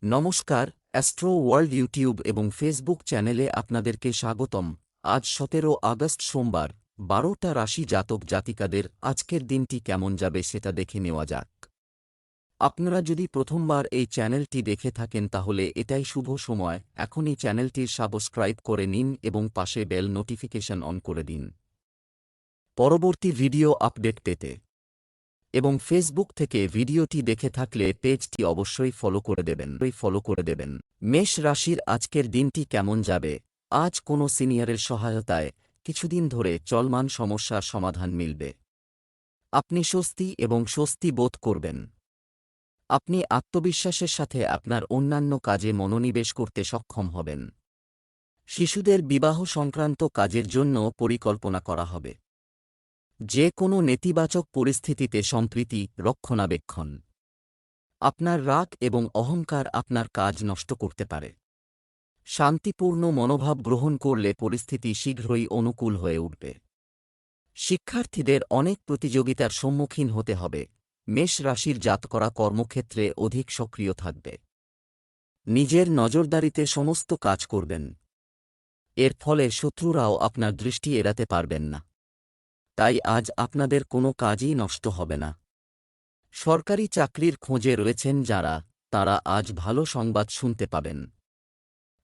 নমস্কার, astro world YouTube এবং Facebook চ্যানেলে আপনাদেরকে স্বাগতম। আজ ১৭ আগস্ট সোমবার, ১২টা রাশি জাতক জাতিকাদের আজকের দিনটি কেমন যাবে সেটা দেখে নেওয়া যাক। আপনারা যদি প্রথমবার এই চ্যানেলটি দেখে থাকেন তাহলে এটাই শুভ সময়, এখনই চ্যানেলটির সাবস্ক্রাইব করে নিন এবং পাশে বেল নোটিফিকেশন অন করে দিন পরবর্তী ভিডিও আপডেট পেতে। এবং ফেসবুক থেকে ভিডিওটি দেখে থাকলে পেজটি অবশ্যই ফলো করে দেবেন। মেষ রাশির আজকের দিনটি কেমন যাবে? আজ কোনো সিনিয়রের সহায়তায় কিছুদিন ধরে চলমান সমস্যার সমাধান মিলবে। আপনি স্বস্তি বোধ করবেন। আপনি আত্মবিশ্বাসের সাথে আপনার অন্যান্য কাজে মনোনিবেশ করতে সক্ষম হবেন। শিশুদের বিবাহ সংক্রান্ত কাজের জন্য পরিকল্পনা করা হবে। যে কোনো নেতিবাচক পরিস্থিতিতে সম্প্রীতি রক্ষণাবেক্ষণ। আপনার রাগ এবং অহংকার আপনার কাজ নষ্ট করতে পারে। শান্তিপূর্ণ মনোভাব গ্রহণ করলে পরিস্থিতি শীঘ্রই অনুকূল হয়ে উঠবে। শিক্ষার্থীদের অনেক প্রতিযোগিতার সম্মুখীন হতে হবে। মেষ রাশির জাতকরা কর্মক্ষেত্রে অধিক সক্রিয় থাকবে। নিজের নজরদারিতে সমস্ত কাজ করবেন। এর ফলে শত্রুরাও আপনার দৃষ্টি এড়াতে পারবেন না। তাই আজ আপনাদের কোনো কাজই নষ্ট হবে না। সরকারি চাকরির খোঁজে রয়েছেন যারা, তারা আজ ভালো সংবাদ শুনতে পাবেন।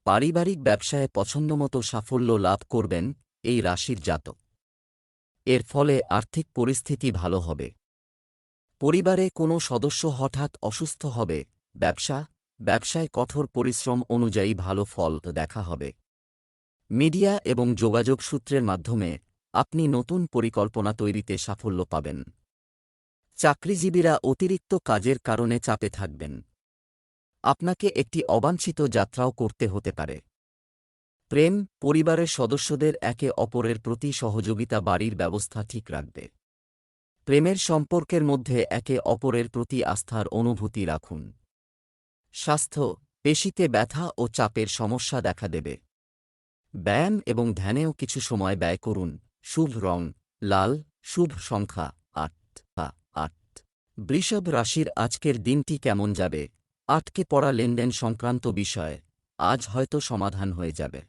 পারিবারিক ব্যবসায় পছন্দমতো সাফল্য লাভ করবেন এই রাশির জাতক। এর ফলে আর্থিক পরিস্থিতি ভালো হবে। পরিবারে কোনো সদস্য হঠাৎ অসুস্থ হবে। ব্যবসায় কঠোর পরিশ্রম অনুযায়ী ভালো ফল দেখা হবে। মিডিয়া এবং যোগাযোগ সূত্রের মাধ্যমে আপনি নতুন পরিকল্পনা তৈরিতে সাফল্য পাবেন। চাকরিজীবীরা অতিরিক্ত কাজের কারণে চাপে থাকবেন। আপনাকে একটি অবাঞ্ছিত যাত্রাও করতে হতে পারে। প্রেম, পরিবারের সদস্যদের একে অপরের প্রতি সহযোগিতা বাড়ির ব্যবস্থা ঠিক রাখবে। প্রেমের সম্পর্কের মধ্যে একে অপরের প্রতি আস্থার অনুভূতি রাখুন। স্বাস্থ্য, পেশিতে ব্যথা ও চাপের সমস্যা দেখা দেবে। ব্যায়াম এবং ধ্যানেও কিছু সময় ব্যয় করুন। শুভ রং লাল, শুভ সংখ্যা ৮। বৃষভ রাশির আজকের দিনটি কেমন যাবে? আটকে পড়া লেনদেন সংক্রান্ত বিষয় আজ হয়তো সমাধান হয়ে যাবে।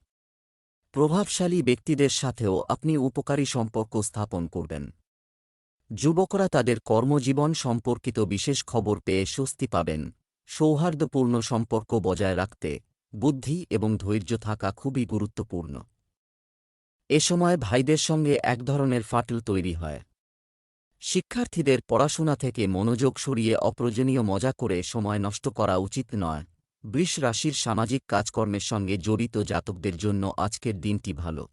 প্রভাবশালী ব্যক্তিদের সাথেও আপনি উপকারী সম্পর্ক স্থাপন করবেন। যুবকরা তাদের কর্মজীবন সম্পর্কিত বিশেষ খবর পেয়ে স্বস্তি পাবেন। সৌহার্দ্যপূর্ণ সম্পর্ক বজায় রাখতে বুদ্ধি এবং ধৈর্য থাকা খুবই গুরুত্বপূর্ণ। এ সময় ভাইদের সঙ্গে এক ধরনের ফাটল তৈরি হয়। শিক্ষার্থীদের পড়াশোনা থেকে মনোযোগ সরিয়ে অপ্রয়োজনীয় মজা করে সময় নষ্ট করা উচিত নয়। বৃষ রাশির সামাজিক কাজকর্মের সঙ্গে জড়িত জাতকদের জন্য আজকের দিনটি ভালো।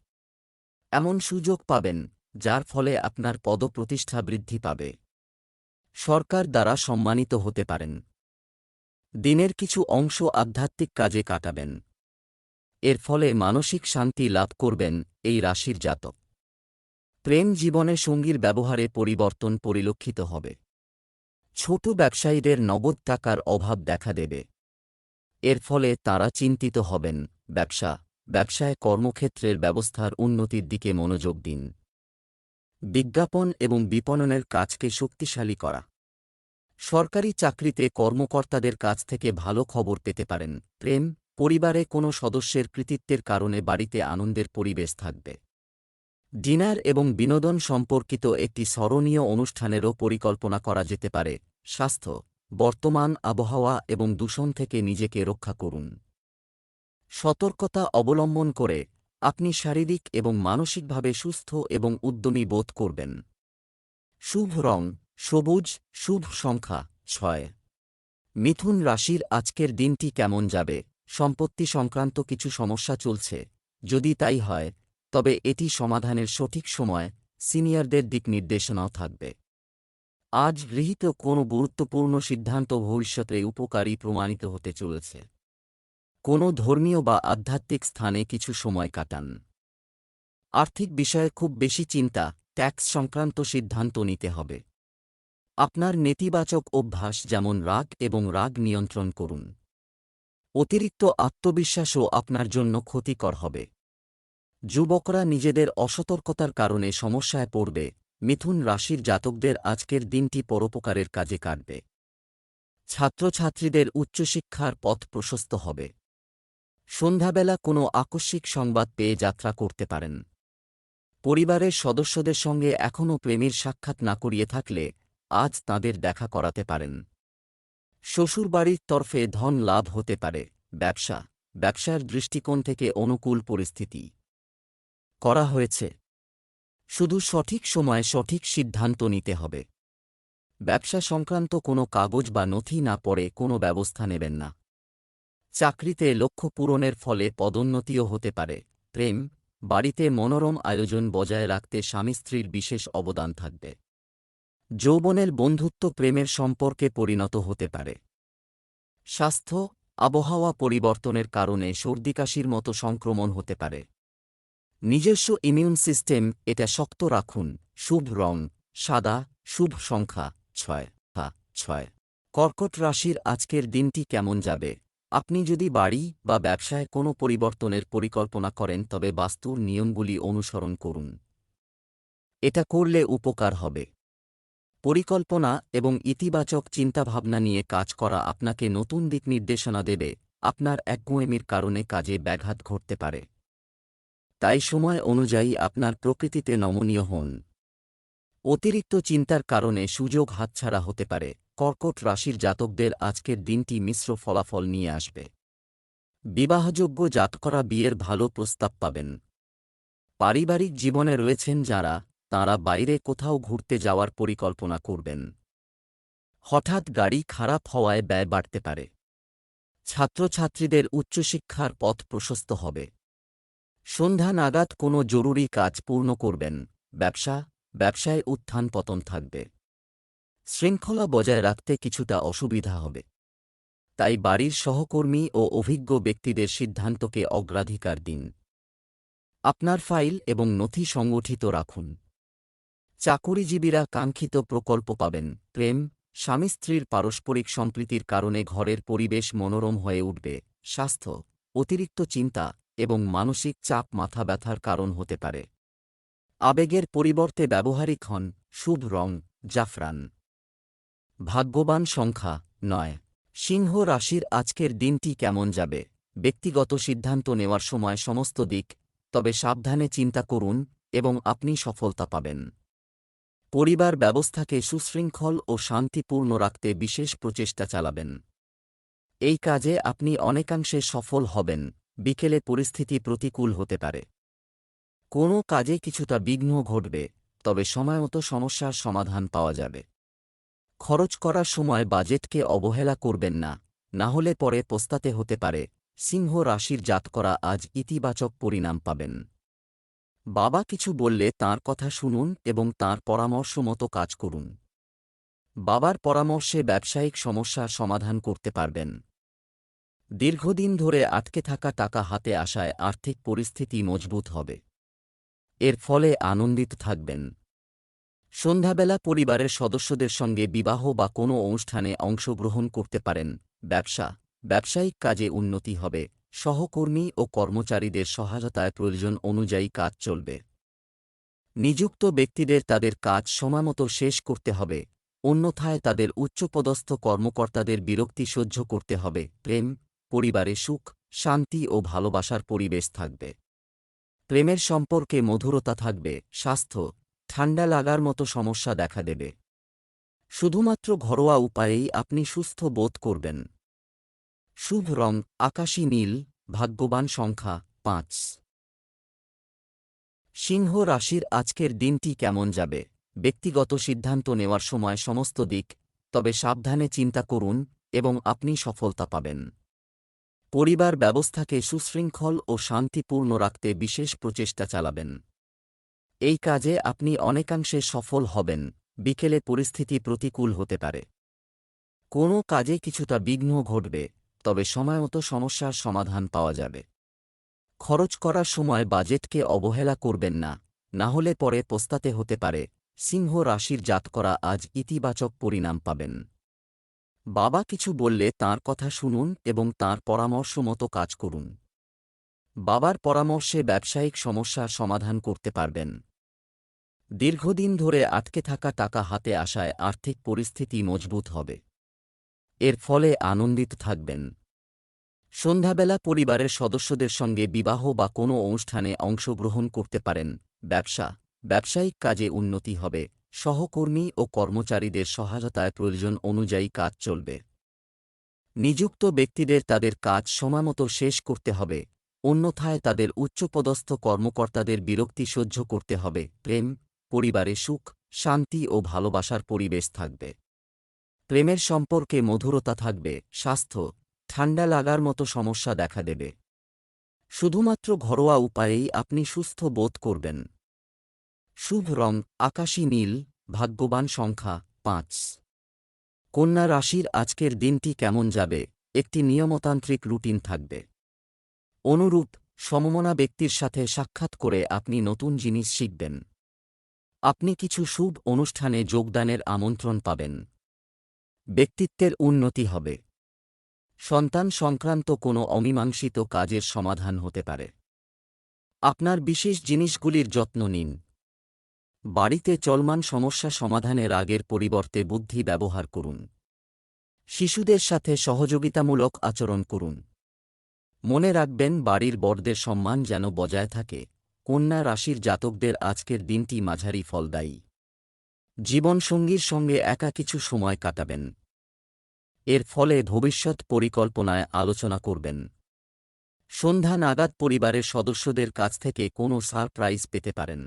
এমন সুযোগ পাবেন যার ফলে আপনার পদপ্রতিষ্ঠা বৃদ্ধি পাবে। সরকার দ্বারা সম্মানিত হতে পারেন। দিনের কিছু অংশ আধ্যাত্মিক কাজে কাটাবেন। এর ফলে মানসিক শান্তি লাভ করবেন এই রাশির জাতক। প্রেম জীবনে সঙ্গীর ব্যবহারে পরিবর্তন পরিলক্ষিত হবে। ছোট ব্যবসায়ীদের নগদ টাকার অভাব দেখা দেবে। এর ফলে তাঁরা চিন্তিত হবেন। ব্যবসায় কর্মক্ষেত্রের ব্যবস্থার উন্নতির দিকে মনোযোগ দিন। বিজ্ঞাপন এবং বিপণনের কাজকে শক্তিশালী করা। সরকারি চাকরিতে কর্মকর্তাদের কাছ থেকে ভালো খবর পেতে পারেন। প্রেম, পরিবারে কোনো সদস্যের কৃতিত্বের কারণে বাড়িতে আনন্দের পরিবেশ থাকবে। ডিনার এবং বিনোদন সম্পর্কিত একটি স্মরণীয় অনুষ্ঠানেরও পরিকল্পনা করা যেতে পারে। স্বাস্থ্য, বর্তমান আবহাওয়া এবং দূষণ থেকে নিজেকে রক্ষা করুন। সতর্কতা অবলম্বন করে আপনি শারীরিক এবং মানসিকভাবে সুস্থ এবং উদ্যমী বোধ করবেন। শুভ রং সবুজ, শুভ সংখ্যা ৬। মিথুন রাশির আজকের দিনটি কেমন যাবে? সম্পত্তি সংক্রান্ত কিছু সমস্যা চলছে। যদি তাই হয় তবে এটি সমাধানের সঠিক সময়। সিনিয়রদের দিক নির্দেশনাও থাকবে। আজ গৃহীত কোনো গুরুত্বপূর্ণ সিদ্ধান্ত ভবিষ্যতে উপকারী প্রমাণিত হতে চলেছে। কোনো ধর্মীয় বা আধ্যাত্মিক স্থানে কিছু সময় কাটান। আর্থিক বিষয়ে খুব বেশি চিন্তা, ট্যাক্স সংক্রান্ত সিদ্ধান্ত নিতে হবে। আপনার নেতিবাচক অভ্যাস যেমন রাগ নিয়ন্ত্রণ করুন। অতিরিক্ত আত্মবিশ্বাসও আপনার জন্য ক্ষতিকর হবে। যুবকরা নিজেদের অসতর্কতার কারণে সমস্যায় পড়বে। মিথুন রাশির জাতকদের আজকের দিনটি পরোপকারের কাজে কাটবে। ছাত্রছাত্রীদের উচ্চশিক্ষার পথ প্রশস্ত হবে। সন্ধ্যাবেলা কোনো আকস্মিক সংবাদ পেয়ে যাত্রা করতে পারেন। পরিবারের সদস্যদের সঙ্গে এখনও প্রেমের সাক্ষাৎ না করিয়ে থাকলে আজ তাঁদের দেখা করাতে পারেন। শ্বশুরবাড়ির তরফে ধন লাভ হতে পারে। ব্যবসার দৃষ্টিকোণ থেকে অনুকূল পরিস্থিতি করা হয়েছে। শুধু সঠিক সময়ে সঠিক সিদ্ধান্ত নিতে হবে। ব্যবসা সংক্রান্ত কোনো কাগজ বা নথি না পড়ে কোনো ব্যবস্থা নেবেন না। চাকরিতে লক্ষ্য পূরণের ফলে পদোন্নতিও হতে পারে। বাড়িতে মনোরম আয়োজন বজায় রাখতে স্বামী স্ত্রীর বিশেষ অবদান থাকবে। যৌবনের বন্ধুত্ব প্রেমের সম্পর্কে পরিণত হতে পারে। স্বাস্থ্য, আবহাওয়া পরিবর্তনের কারণে সর্দিকাশির মতো সংক্রমণ হতে পারে। নিজস্ব ইমিউন সিস্টেম এটা শক্ত রাখুন। শুভ রং সাদা, শুভ সংখ্যা 6। কর্কট রাশির আজকের দিনটি কেমন যাবে? আপনি যদি বাড়ি বা ব্যবসায় কোনো পরিবর্তনের পরিকল্পনা করেন তবে বাস্তুর নিয়মগুলি অনুসরণ করুন। এটা করলে উপকার হবে। পরিকল্পনা এবং ইতিবাচক চিন্তাভাবনা নিয়ে কাজ করা আপনাকে নতুন দিক নির্দেশনা দেবে। আপনার একগুঁয়েমির কারণে কাজে ব্যাঘাত ঘটতে পারে। তাই সময় অনুযায়ী আপনার প্রকৃতিতে নমনীয় হন। অতিরিক্ত চিন্তার কারণে সুযোগ হাতছাড়া হতে পারে। কর্কট রাশির জাতকদের আজকের দিনটি মিশ্র ফলাফল নিয়ে আসবে। বিবাহযোগ্য জাতকরা বিয়ের ভালো প্রস্তাব পাবেন। পারিবারিক জীবনে রয়েছেন যাঁরা, তাঁরা বাইরে কোথাও ঘুরতে যাওয়ার পরিকল্পনা করবেন। হঠাৎ গাড়ি খারাপ হওয়ায় ব্যয় বাড়তে পারে। ছাত্রছাত্রীদের উচ্চশিক্ষার পথ প্রশস্ত হবে। সন্ধ্যা নাগাদ কোনো জরুরি কাজ পূর্ণ করবেন। ব্যবসায় উত্থান পতন থাকবে। শৃঙ্খলা বজায় রাখতে কিছুটা অসুবিধা হবে। তাই বাড়ির সহকর্মী ও অভিজ্ঞ ব্যক্তিদের সিদ্ধান্তকে অগ্রাধিকার দিন। আপনার ফাইল এবং নথি সংগঠিত রাখুন। চাকুরিজীবীরা কাঙ্ক্ষিত প্রকল্প পাবেন। স্বামী স্ত্রীর পারস্পরিক সম্প্রীতির কারণে ঘরের পরিবেশ মনোরম হয়ে উঠবে। স্বাস্থ্য, অতিরিক্ত চিন্তা এবং মানসিক চাপ মাথা ব্যথার কারণ হতে পারে। আবেগের পরিবর্তে ব্যবহারিক হন। শুভ রং জাফরান। ভাগ্যবান সংখ্যা 9। সিংহ রাশির আজকের দিনটি কেমন যাবে? ব্যক্তিগত সিদ্ধান্ত নেওয়ার সময় সমস্ত দিক, তবে সাবধানে চিন্তা করুন এবং আপনি সফলতা পাবেন। পরিবার ব্যবস্থাকে সুশৃঙ্খল ও শান্তিপূর্ণ রাখতে বিশেষ প্রচেষ্টা চালাবেন। এই কাজে আপনি অনেকাংশে সফল হবেন। বিকেলে পরিস্থিতি প্রতিকূল হতে পারে। কোনো কাজে কিছুটা বিঘ্ন ঘটবে, তবে সময়মতো সমস্যার সমাধান পাওয়া যাবে। খরচ করার সময় বাজেটকে অবহেলা করবেন না, না হলে পরে পস্তাতে হতে পারে। সিংহ রাশির জাতকরা আজ ইতিবাচক পরিণাম পাবেন। বাবা কিছু বললে তাঁর কথা শুনুন এবং তাঁর পরামর্শ মতো কাজ করুন। বাবার পরামর্শে ব্যবসায়িক সমস্যার সমাধান করতে পারবেন। দীর্ঘদিন ধরে আটকে থাকা টাকা হাতে আসায় আর্থিক পরিস্থিতি মজবুত হবে। এর ফলে আনন্দিত থাকবেন। সন্ধ্যাবেলা পরিবারের সদস্যদের সঙ্গে বিবাহ বা কোনো অনুষ্ঠানে অংশগ্রহণ করতে পারেন। ব্যবসায়িক কাজে উন্নতি হবে। সহকর্মী ও কর্মচারীদের সহায়তায় প্রয়োজন অনুযায়ী কাজ চলবে। নিযুক্ত ব্যক্তিদের তাদের কাজ সময়মতো শেষ করতে হবে, অন্যথায় তাদের উচ্চপদস্থ কর্মকর্তাদের বিরক্তি সহ্য করতে হবে। পরিবারে সুখ, শান্তি ও ভালোবাসার পরিবেশ থাকবে। প্রেমের সম্পর্কে মধুরতা থাকবে। স্বাস্থ্য, ঠান্ডা লাগার মতো সমস্যা দেখা দেবে। শুধুমাত্র ঘরোয়া উপায়েই আপনি সুস্থ বোধ করবেন। শুভ রং আকাশী নীল। ভাগ্যবান সংখ্যা 5। সিংহ রাশির আজকের দিনটি কেমন যাবে? ব্যক্তিগত সিদ্ধান্ত নেওয়ার সময় সমস্ত দিক, তবে সাবধানে চিন্তা করুন এবং আপনি সফলতা পাবেন। পরিবার ব্যবস্থাকে সুশৃঙ্খল ও শান্তিপূর্ণ রাখতে বিশেষ প্রচেষ্টা চালাবেন। এই কাজে আপনি অনেকাংশে সফল হবেন। বিকেলে পরিস্থিতি প্রতিকূল হতে পারে। কোনো কাজে কিছুটা বিঘ্ন ঘটবে, তবে সময়মতো সমস্যার সমাধান পাওয়া যাবে। খরচ করার সময় বাজেটকে অবহেলা করবেন না, না হলে পরে পস্তাতে হতে পারে। সিংহ রাশির জাতকরা আজ ইতিবাচক পরিণাম পাবেন। বাবা কিছু বললে তাঁর কথা শুনুন এবং তাঁর পরামর্শ মতো কাজ করুন। বাবার পরামর্শে ব্যবসায়িক সমস্যার সমাধান করতে পারবেন। দীর্ঘদিন ধরে আটকে থাকা টাকা হাতে আসায় আর্থিক পরিস্থিতি মজবুত হবে। এর ফলে আনন্দিত থাকবেন। সন্ধ্যাবেলা পরিবারের সদস্যদের সঙ্গে বিবাহ বা কোনো অনুষ্ঠানে অংশগ্রহণ করতে পারেন। ব্যবসায়িক কাজে উন্নতি হবে। সহকর্মী ও কর্মচারীদের সহায়তায় প্রয়োজন অনুযায়ী কাজ চলবে। নিযুক্ত ব্যক্তিদের তাদের কাজ সময়মতো শেষ করতে হবে, অন্যথায় তাদের উচ্চপদস্থ কর্মকর্তাদের বিরক্তি সহ্য করতে হবে। পরিবারে সুখ, শান্তি ও ভালোবাসার পরিবেশ থাকবে। প্রেমের সম্পর্কে মধুরতা থাকবে। স্বাস্থ্য, ঠান্ডা লাগার মতো সমস্যা দেখা দেবে। শুধুমাত্র ঘরোয়া উপায়েই আপনি সুস্থ বোধ করবেন। শুভ রং আকাশী নীল। ভাগ্যবান সংখ্যা ৫। কন্যা রাশির আজকের দিনটি কেমন যাবে? একটি নিয়মতান্ত্রিক রুটিন থাকবে। অনুরূপ সমমনা ব্যক্তির সাথে সাক্ষাৎ করে আপনি নতুন জিনিস শিখবেন। আপনি কিছু শুভ অনুষ্ঠানে যোগদানের আমন্ত্রণ পাবেন। ব্যক্তিত্বের উন্নতি হবে। সন্তান সংক্রান্ত কোনো অমীমাংসিত কাজের সমাধান হতে পারে। আপনার বিশেষ জিনিসগুলির যত্ন নিন। বাড়িতে চলমান সমস্যা সমাধানের আগের পরিবর্তে বুদ্ধি ব্যবহার করুন। শিশুদের সাথে সহযোগিতামূলক আচরণ করুন। মনে রাখবেন বাড়ির বড়দের সম্মান যেন বজায় থাকে। কন্যা রাশির জাতকদের আজকের দিনটি মাঝারি ফলদায়ী। জীবনসঙ্গীর সঙ্গে একা কিছু সময় কাটাবেন। এর ফলে ভবিষ্যৎ পরিকল্পনায় আলোচনা করবেন। সন্ধ্যা নাগাদ পরিবারের সদস্যদের কাছ থেকে কোনো সারপ্রাইজ পেতে পারেন।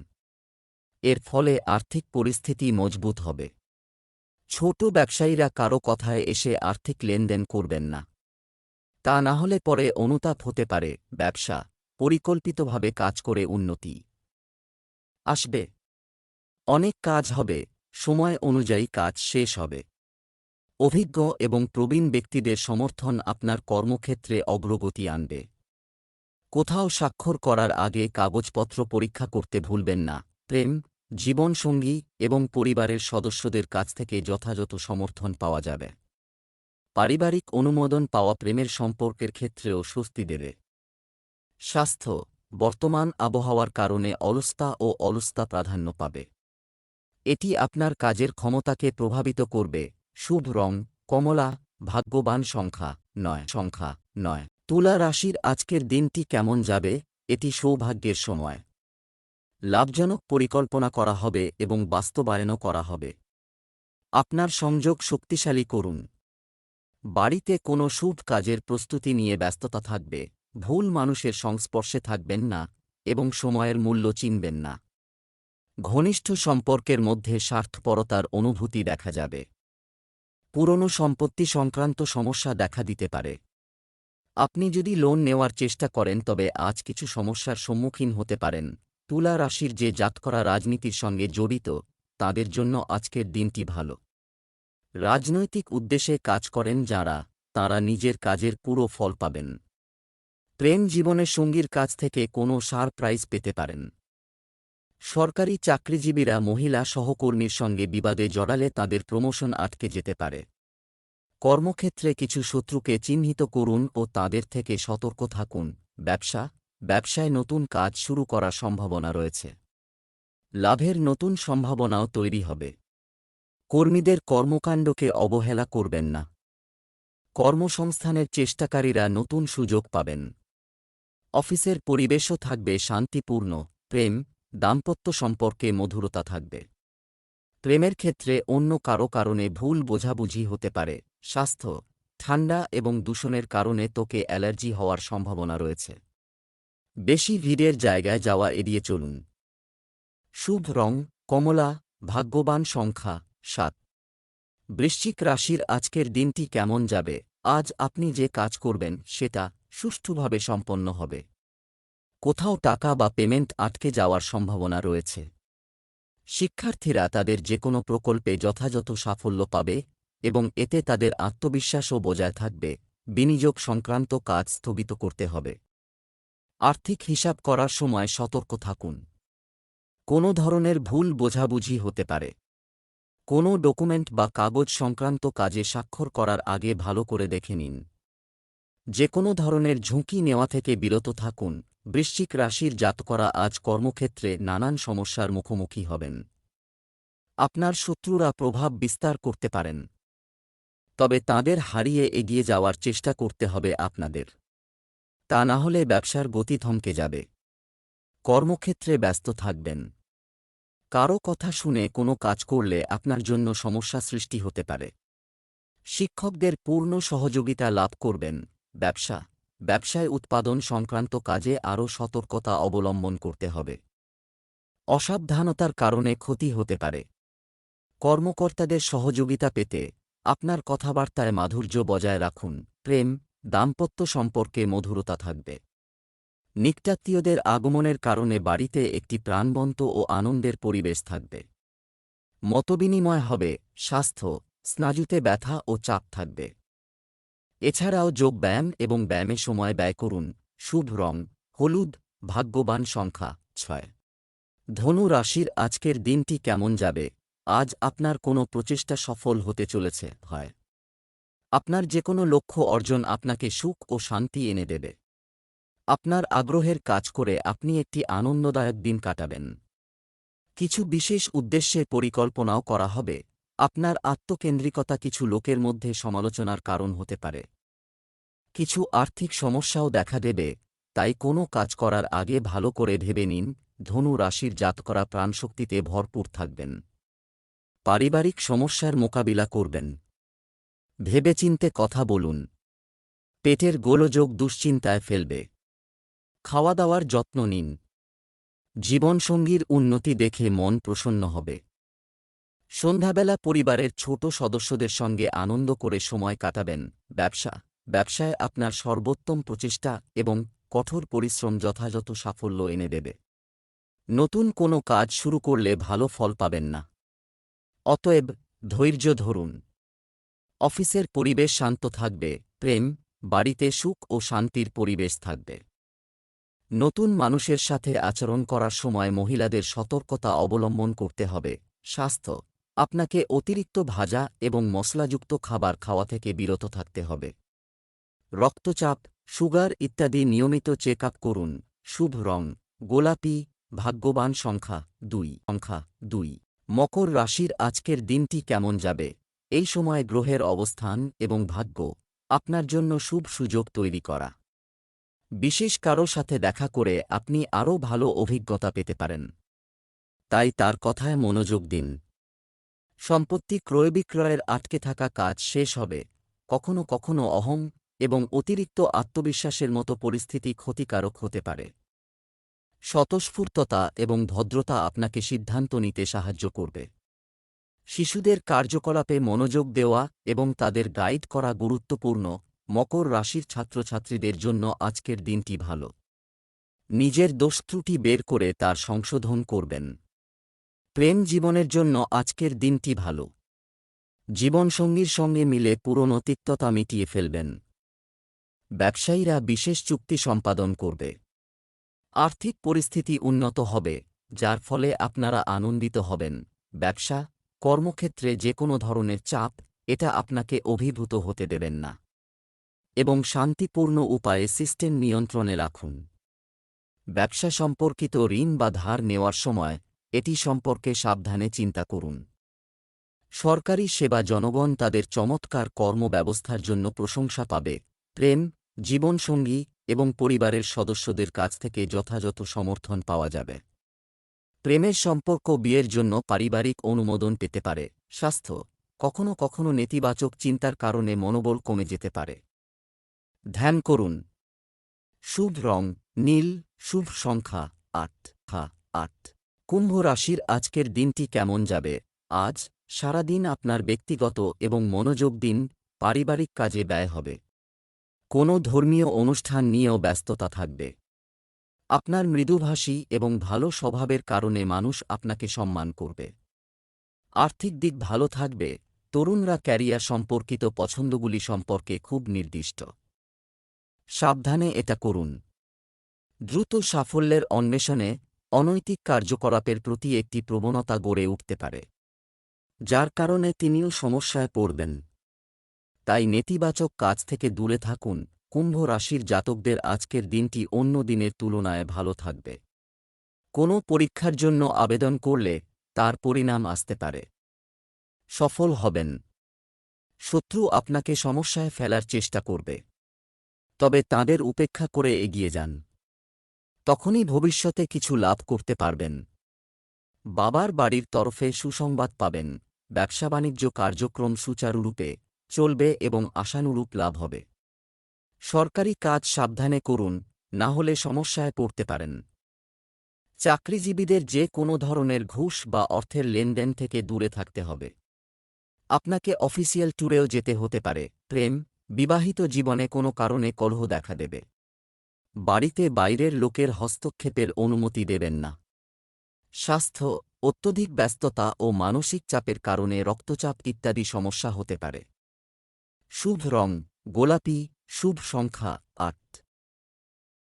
এর ফলে আর্থিক পরিস্থিতি মজবুত হবে। ছোট ব্যবসায়ীরা কারো কথায় এসে আর্থিক লেনদেন করবেন না। তা না হলে পরে অনুতাপ হতে পারে। ব্যবসা পরিকল্পিতভাবে কাজ করে উন্নতি আসবে। অনেক কাজ হবে, সময় অনুযায়ী কাজ শেষ হবে। অভিজ্ঞ এবং প্রবীণ ব্যক্তিদের সমর্থন আপনার কর্মক্ষেত্রে অগ্রগতি আনবে। কোথাও স্বাক্ষর করার আগে কাগজপত্র পরীক্ষা করতে ভুলবেন না। জীবনসঙ্গী এবং পরিবারের সদস্যদের কাছ থেকে যথাযথ সমর্থন পাওয়া যাবে। পারিবারিক অনুমোদন পাওয়া প্রেমের সম্পর্কের ক্ষেত্রেও স্বস্তি দেবে। স্বাস্থ্য বর্তমান আবহাওয়ার কারণে অলসতা প্রাধান্য পাবে। এটি আপনার কাজের ক্ষমতাকে প্রভাবিত করবে। শুভ রং কমলা। ভাগ্যবান সংখ্যা ৯। তুলা রাশির আজকের দিনটি কেমন যাবে? এটি সৌভাগ্যের সময়। লাভজনক পরিকল্পনা করা হবে এবং বাস্তবায়নও করা হবে। আপনার সংযোগ শক্তিশালী করুন। বাড়িতে কোনো শুভ কাজের প্রস্তুতি নিয়ে ব্যস্ততা থাকবে। ভুল মানুষের সংস্পর্শে থাকবেন না এবং সময়ের মূল্য চিনবেন না। ঘনিষ্ঠ সম্পর্কের মধ্যে স্বার্থপরতার অনুভূতি দেখা যাবে। পুরনো সম্পত্তি সংক্রান্ত সমস্যা দেখা দিতে পারে। আপনি যদি লোন নেওয়ার চেষ্টা করেন তবে আজ কিছু সমস্যার সম্মুখীন হতে পারেন। তুলা রাশির যে জাতকরা রাজনীতির সঙ্গে জড়িত তাদের জন্য আজকের দিনটি ভালো। রাজনৈতিক উদ্দেশ্যে কাজ করেন যাঁরা, তাঁরা নিজের কাজের পুরো ফল পাবেন। প্রেম জীবনে সঙ্গীর কাছ থেকে কোনো সারপ্রাইজ পেতে পারেন। সরকারি চাকরিজীবীরা মহিলা সহকর্মীর সঙ্গে বিবাদে জড়ালে তাদের প্রমোশন আটকে যেতে পারে। কর্মক্ষেত্রে কিছু শত্রুকে চিহ্নিত করুন ও তাদের থেকে সতর্ক থাকুন। ব্যবসায় নতুন কাজ শুরু করার সম্ভাবনা রয়েছে। লাভের নতুন সম্ভাবনাও তৈরি হবে। কর্মীদের কর্মকাণ্ডকে অবহেলা করবেন না। কর্মসংস্থানের চেষ্টাকারীরা নতুন সুযোগ পাবেন। অফিসের পরিবেশও থাকবে শান্তিপূর্ণ। দাম্পত্য সম্পর্কে মধুরতা থাকবে। প্রেমের ক্ষেত্রে অন্য কারো কারণে ভুল বোঝাবুঝি হতে পারে। স্বাস্থ্য ঠান্ডা এবং দূষণের কারণে ত্বকে অ্যালার্জি হওয়ার সম্ভাবনা রয়েছে। বেশি ভিড়ের জায়গায় যাওয়া এড়িয়ে চলুন। শুভ রং কমলা। ভাগ্যবান সংখ্যা ৭। বৃশ্চিক রাশির আজকের দিনটি কেমন যাবে? আজ আপনি যে কাজ করবেন সেটা সুষ্ঠুভাবে সম্পন্ন হবে। কোথাও টাকা বা পেমেন্ট আটকে যাওয়ার সম্ভাবনা রয়েছে। শিক্ষার্থীরা তাদের যেকোনো প্রকল্পে যথাযথ সাফল্য পাবে এবং এতে তাদের আত্মবিশ্বাসও বজায় থাকবে। বিনিয়োগ সংক্রান্ত কাজ স্থগিত করতে হবে। আর্থিক হিসাব করার সময় সতর্ক থাকুন। কোনো ধরনের ভুল বোঝাবুঝি হতে পারে। কোনো ডকুমেন্ট বা কাগজ সংক্রান্ত কাজে স্বাক্ষর করার আগে ভালো করে দেখে নিন। যে কোনো ধরনের ঝুঁকি নেওয়া থেকে বিরত থাকুন। বৃশ্চিক রাশির জাতকরা আজ কর্মক্ষেত্রে নানান সমস্যার মুখোমুখি হবেন। আপনার শত্রুরা প্রভাব বিস্তার করতে পারেন। তবে তাঁদের হারিয়ে এগিয়ে যাওয়ার চেষ্টা করতে হবে আপনাদের। তা না হলে ব্যবসার গতি থমকে যাবে। কর্মক্ষেত্রে ব্যস্ত থাকবেন। কারো কথা শুনে কোনো কাজ করলে আপনার জন্য সমস্যা সৃষ্টি হতে পারে। শিক্ষকদের পূর্ণ সহযোগিতা লাভ করবেন। ব্যবসায় উৎপাদন সংক্রান্ত কাজে আরও সতর্কতা অবলম্বন করতে হবে। অসাবধানতার কারণে ক্ষতি হতে পারে। কর্মকর্তাদের সহযোগিতা পেতে আপনার কথাবার্তায় মাধুর্য বজায় রাখুন। দাম্পত্য সম্পর্কে মধুরতা থাকবে। নিকটাত্মীয়দের আগমনের কারণে বাড়িতে একটি প্রাণবন্ত ও আনন্দের পরিবেশ থাকবে। মতবিনিময় হবে। স্বাস্থ্য, স্নায়ুতে ব্যথা ও চাপ থাকবে। এছাড়াও যোগব্যায়াম এবং ব্যায়ামে সময় ব্যয় করুন। শুভ রং হলুদ, ভাগ্যবান সংখ্যা 6। ধনু রাশির আজকের দিনটি কেমন যাবে? আজ আপনার কোনো প্রচেষ্টা সফল হতে চলেছে। আপনার যে কোনো লক্ষ্য অর্জন আপনাকে সুখ ও শান্তি এনে দেবে। আপনার আগ্রহের কাজ করে আপনি একটি আনন্দদায়ক দিন কাটাবেন। কিছু বিশেষ উদ্দেশ্যে পরিকল্পনাও করা হবে। আপনার আত্মকেন্দ্রিকতা কিছু লোকের মধ্যে সমালোচনার কারণ হতে পারে। কিছু আর্থিক সমস্যাও দেখা দেবে, তাই কোনো কাজ করার আগে ভালো করে ভেবে নিন। ধনু রাশির জাতকরা প্রাণশক্তিতে ভরপুর থাকবেন। পারিবারিক সমস্যার মোকাবিলা করবেন। ভেবেচিন্তে কথা বলুন। পেটের গোলযোগ দুশ্চিন্তায় ফেলবে। খাওয়া দাওয়ার যত্ন নিন। জীবনসঙ্গীর উন্নতি দেখে মন প্রসন্ন হবে। সন্ধ্যাবেলা পরিবারের ছোট সদস্যদের সঙ্গে আনন্দ করে সময় কাটাবেন। ব্যবসায় আপনার সর্বোত্তম প্রচেষ্টা এবং কঠোর পরিশ্রম যথাযথ সাফল্য এনে দেবে। নতুন কোনো কাজ শুরু করলে ভালো ফল পাবেন না। অতএব ধৈর্য ধরুন। অফিসের পরিবেশ শান্ত থাকবে। বাড়িতে সুখ ও শান্তির পরিবেশ থাকবে। নতুন মানুষের সাথে আচরণ করার সময় মহিলাদের সতর্কতা অবলম্বন করতে হবে। স্বাস্থ্য, আপনাকে অতিরিক্ত ভাজা এবং মশলাযুক্ত খাবার খাওয়া থেকে বিরত থাকতে হবে। রক্তচাপ, সুগার ইত্যাদি নিয়মিত চেক আপ করুন। শুভ রং গোলাপি, ভাগ্যবান সংখ্যা 2। মকর রাশির আজকের দিনটি কেমন যাবে? এই সময় গ্রহের অবস্থান এবং ভাগ্য আপনার জন্য শুভ সুযোগ তৈরি করা। বিশেষ কারো সাথে দেখা করে আপনি আরও ভালো অভিজ্ঞতা পেতে পারেন, তাই তার কথায় মনোযোগ দিন। সম্পত্তি ক্রয় বিক্রয়ের আটকে থাকা কাজ শেষ হবে। কখনো কখনো অহং এবং অতিরিক্ত আত্মবিশ্বাসের মতো পরিস্থিতি ক্ষতিকারক হতে পারে। স্বতঃস্ফূর্ততা এবং ভদ্রতা আপনাকে সিদ্ধান্ত নিতে সাহায্য করবে। শিশুদের কার্যকলাপে মনোযোগ দেওয়া এবং তাদের গাইড করা গুরুত্বপূর্ণ। মকর রাশির ছাত্রছাত্রীদের জন্য আজকের দিনটি ভালো। নিজের দোষত্রুটি বের করে তার সংশোধন করবেন। প্রেম জীবনের জন্য আজকের দিনটি ভালো। জীবনসঙ্গীর সঙ্গে মিলে পুরনো তিক্ততা মিটিয়ে ফেলবেন। ব্যবসায়ীরা বিশেষ চুক্তি সম্পাদন করবে। আর্থিক পরিস্থিতি উন্নত হবে, যার ফলে আপনারা আনন্দিত হবেন। কর্মক্ষেত্রে যে কোনো ধরনের চাপ এটা আপনাকে অভিভূত হতে দেবেন না এবং শান্তিপূর্ণ উপায়ে সিস্টেম নিয়ন্ত্রণে রাখুন। ব্যবসা সম্পর্কিত ঋণ বা ধার নেওয়ার সময় এটি সম্পর্কে সাবধানে চিন্তা করুন। সরকারি সেবা জনগণ তাদের চমৎকার কর্মব্যবস্থার জন্য প্রশংসা পাবে। জীবনসঙ্গী এবং পরিবারের সদস্যদের কাছ থেকে যথাযথ সমর্থন পাওয়া যাবে। প্রেমের সম্পর্ক বিয়ের জন্য পারিবারিক অনুমোদন পেতে পারে। স্বাস্থ্য, কখনো কখনো নেতিবাচক চিন্তার কারণে মনোবল কমে যেতে পারে। ধ্যান করুন। শুভ রং নীল, শুভ সংখ্যা 8। কুম্ভ রাশির আজকের দিনটি কেমন যাবে? আজ সারাদিন আপনার ব্যক্তিগত এবং মনোযোগ দিন। পারিবারিক কাজে ব্যয় হবে। কোনো ধর্মীয় অনুষ্ঠান নিয়েও ব্যস্ততা থাকবে। আপনার মৃদুভাষী এবং ভালো স্বভাবের কারণে মানুষ আপনাকে সম্মান করবে। আর্থিক দিক ভালো থাকবে। তরুণরা ক্যারিয়ার সম্পর্কিত পছন্দগুলি সম্পর্কে খুব নির্দিষ্ট। সাবধানে এটা করুন। দ্রুত সাফল্যের অন্বেষণে অনৈতিক কার্যকলাপের প্রতি একটি প্রবণতা গড়ে উঠতে পারে, যার কারণে তিনিও সমস্যায় পড়বেন। তাই নেতিবাচক কাজ থেকে দূরে থাকুন। কুম্ভ রাশির জাতকদের আজকের দিনটি অন্য দিনের তুলনায় ভালো থাকবে। কোনো পরীক্ষার জন্য আবেদন করলে তার পরিণাম আসতে পারে। সফল হবেন। শত্রু আপনাকে সমস্যায় ফেলার চেষ্টা করবে, তবে তাঁদের উপেক্ষা করে এগিয়ে যান। তখনই ভবিষ্যতে কিছু লাভ করতে পারবেন। বাবার বাড়ির তরফে সুসংবাদ পাবেন। ব্যবসা বাণিজ্য কার্যক্রম সুচারুরূপে চলবে এবং আশানুরূপ লাভ হবে। সরকারি কাজ সাবধানে করুন, না হলে সমস্যায় পড়তে পারেন। চাকরিজীবীদের যে কোনো ধরনের ঘুষ বা অর্থের লেনদেন থেকে দূরে থাকতে হবে। আপনাকে অফিসিয়াল ট্যুরেও যেতে হতে পারে। প্রেম, বিবাহিত জীবনে কোনো কারণে কলহ দেখা দেবে। বাড়িতে বাইরের লোকের হস্তক্ষেপের অনুমতি দেবেন না। স্বাস্থ্য, অত্যধিক ব্যস্ততা ও মানসিক চাপের কারণে রক্তচাপ ইত্যাদি সমস্যা হতে পারে। শুভ রং গোলাপি, শুভ সংখ্যা ৮।